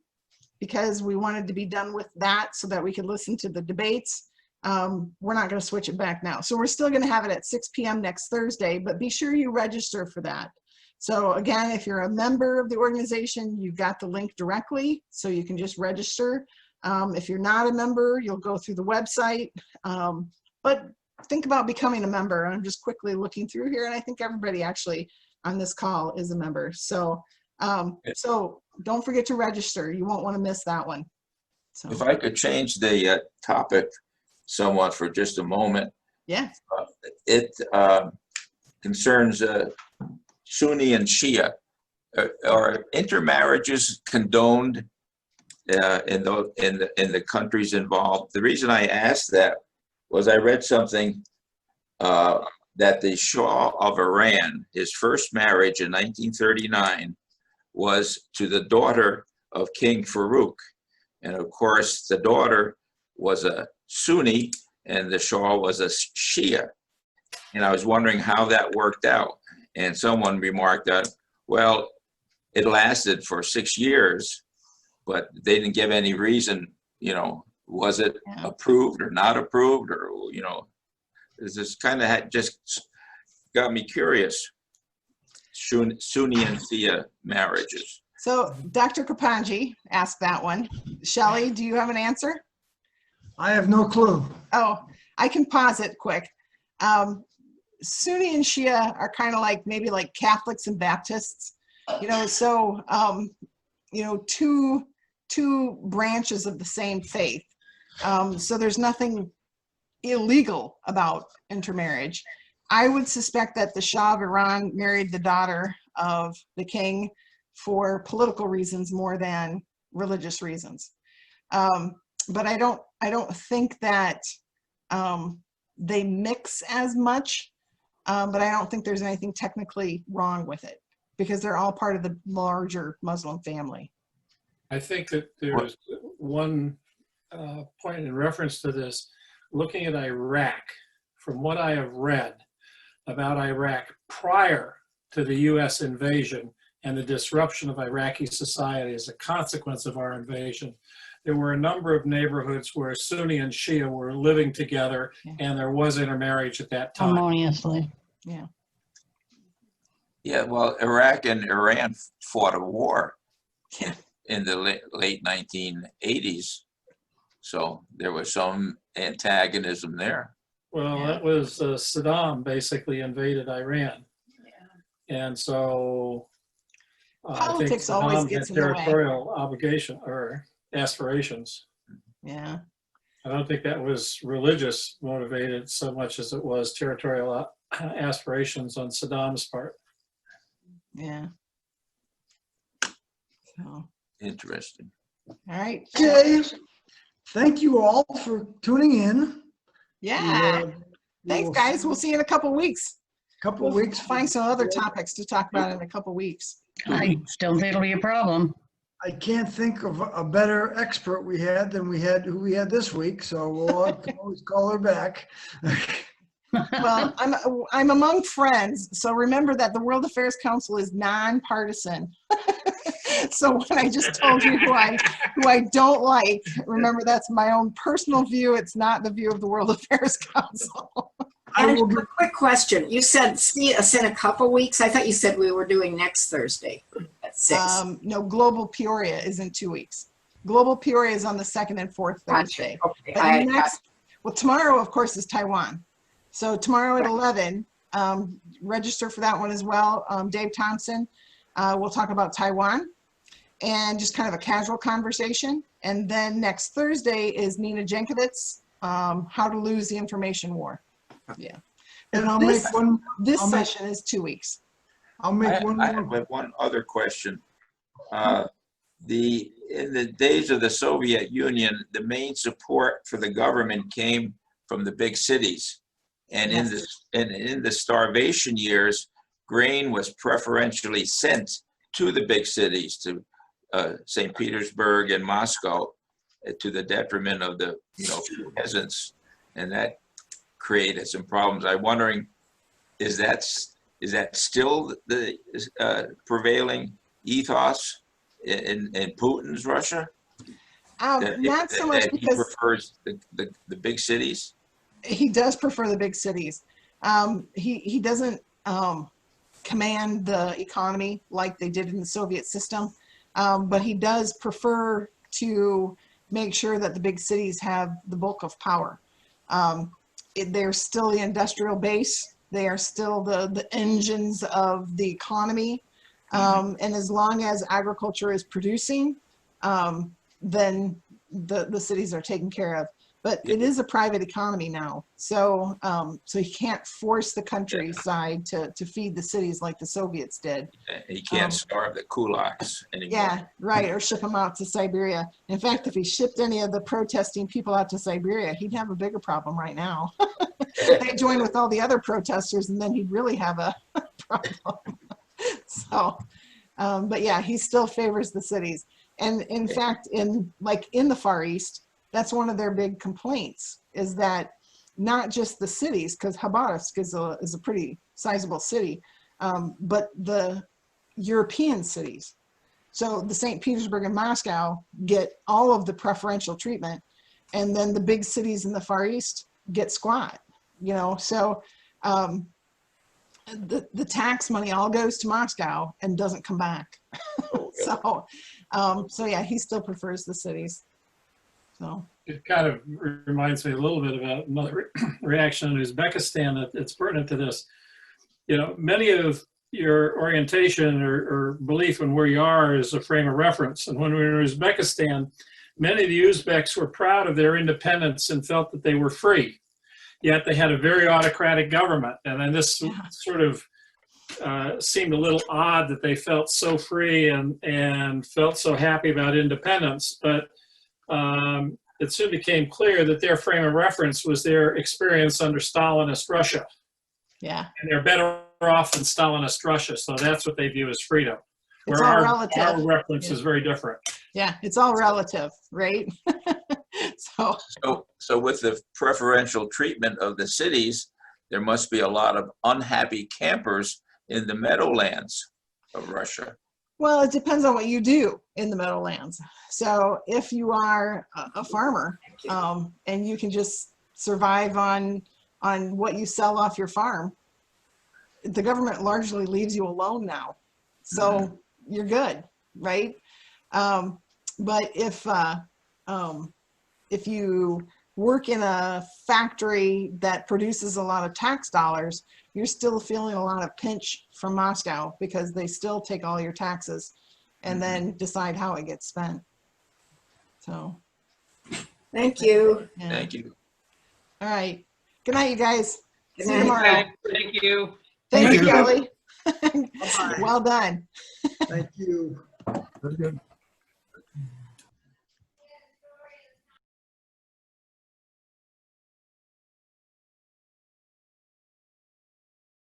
because we wanted to be done with that so that we could listen to the debates. We're not going to switch it back now. So we're still going to have it at 6 p.m. next Thursday, but be sure you register for that. So again, if you're a member of the organization, you've got the link directly, so you can just register. If you're not a member, you'll go through the website, but think about becoming a member. I'm just quickly looking through here, and I think everybody actually on this call is a member. So, so don't forget to register. You won't want to miss that one. So, If I could change the topic somewhat for just a moment. yeah. It concerns Sunni and Shia. Are intermarriages condoned in the countries involved? The reason I asked that was I read something that the Shah of Iran, his first marriage in 1939, was to the daughter of King Farouk. And of course, the daughter was a Sunni and the Shah was a Shia. And I was wondering how that worked out. And someone remarked that, well, it lasted for 6 years, but they didn't give any reason, you know, was it approved or not approved, or, you know, this is kind of just got me curious. Sunni and Shia marriages. So Dr. Kapanji asked that one. Shelley, do you have an answer? I have no clue. Oh, I can pause it quick. Sunni and Shia are kind of like maybe like Catholics and Baptists. You know, so, you know, two branches of the same faith. So there's nothing illegal about intermarriage. I would suspect that the Shah of Iran married the daughter of the king for political reasons more than religious reasons. But I don't think that they mix as much, but I don't think there's anything technically wrong with it because they're all part of the larger Muslim family. I think that there's one point in reference to this. Looking at Iraq, from what I have read about Iraq prior to the US invasion and the disruption of Iraqi society as a consequence of our invasion, there were a number of neighborhoods where Sunni and Shia were living together, and there was intermarriage at that time. Harmoniously. Yeah. Yeah, well, Iraq and Iran fought a war Yeah. in the late 1980s. So there was some antagonism there. Well, Yeah. that was Saddam basically invaded Iran. And so I think Politics always Saddam had gets in the way. territorial obligation or aspirations. Yeah. I don't think that was religious motivated so much as it was territorial aspirations on Saddam's part. Yeah. So, Interesting. all right. Okay, thank you all for tuning in. Yeah. We Thanks, will guys. see We'll see you in a couple weeks. Couple We'll weeks. find some other topics to talk about in a couple weeks. I don't think it'll be a problem. I can't think of a better expert we had than who we had this week, so we'll can always call her back. Well, I'm among friends, so remember that the World Affairs Council is non-partisan. So when I just told you who I don't like, remember that's my own personal view. It's not the view of the World Affairs Council. I And will a give, quick question. You said see us in a couple weeks. I thought you said we were doing next Thursday at 6. No, Global Peoria is in 2 weeks. Global Peoria is on the 2nd and 4th Thursday. Okay. But well, tomorrow, of course, is Taiwan. So tomorrow at 11, register for that one as well. Dave Thompson, we'll talk about Taiwan and just kind of a casual conversation. And then next Thursday is Nina Jankovic's, How to Lose the Information War. Yeah. and I'll This- make one. This I'll make- session is 2 weeks. I'll make one I more. have one other question. In the days of the Soviet Union, the main support for the government came from the big cities. And in the starvation years, grain was preferentially sent to the big cities, to St. Petersburg and Moscow, to the detriment of the peasants, and that created some problems. I'm wondering, is that still the prevailing ethos in Putin's Russia? Not so much That he because prefers the big cities? he does prefer the big cities. He doesn't command the economy like they did in the Soviet system, but he does prefer to make sure that the big cities have the bulk of power. They're still the industrial base. They are still the engines of the economy. And as long as agriculture is producing, then the cities are taken care of. But it is a private economy now. So so you can't force the countryside to feed the cities like the Soviets did. He can't starve the kulaks anymore. Yeah, right, or ship them out to Siberia. In fact, if he shipped any of the protesting people out to Siberia, he'd have a bigger problem right now. They join with all the other protesters and then he'd really have a problem. So, but yeah, he still favors the cities. And in fact, in the Far East, that's one of their big complaints is that not just the cities, because Khabarovsk is a pretty sizable city, but the European cities. So the St. Petersburg and Moscow get all of the preferential treatment, and then the big cities in the Far East get squat, so the tax money all goes to Moscow and doesn't come back. So yeah, he still prefers the cities. So It kind of reminds me a little bit about another reaction in Uzbekistan that's pertinent to this. Many of your orientation or belief in where you are is a frame of reference. And when we were in Uzbekistan, many of the Uzbeks were proud of their independence and felt that they were free. Yet they had a very autocratic government. And then this sort of seemed a little odd that they felt so free and felt so happy about independence. But it soon became clear that their frame of reference was their experience under Stalinist Russia. Yeah. And they're better off than Stalinist Russia. So that's what they view as freedom. It's Where all our relative. reference is very different. Yeah, it's all relative, right? So with the preferential treatment of the cities, there must be a lot of unhappy campers in the meadowlands of Russia. Well, it depends on what you do in the meadowlands. So if you are a farmer and you can just survive on what you sell off your farm, the government largely leaves you alone now. So you're good, right? But if you work in a factory that produces a lot of tax dollars, you're still feeling a lot of pinch from Moscow because they still take all your taxes and then decide how it gets spent. So. Thank you. Yeah. Thank you. All right. Good night, you guys. Good See you night. tomorrow. Thank you. Thank you, you. Kelly. Bye-bye. Well done. Thank you. Very good.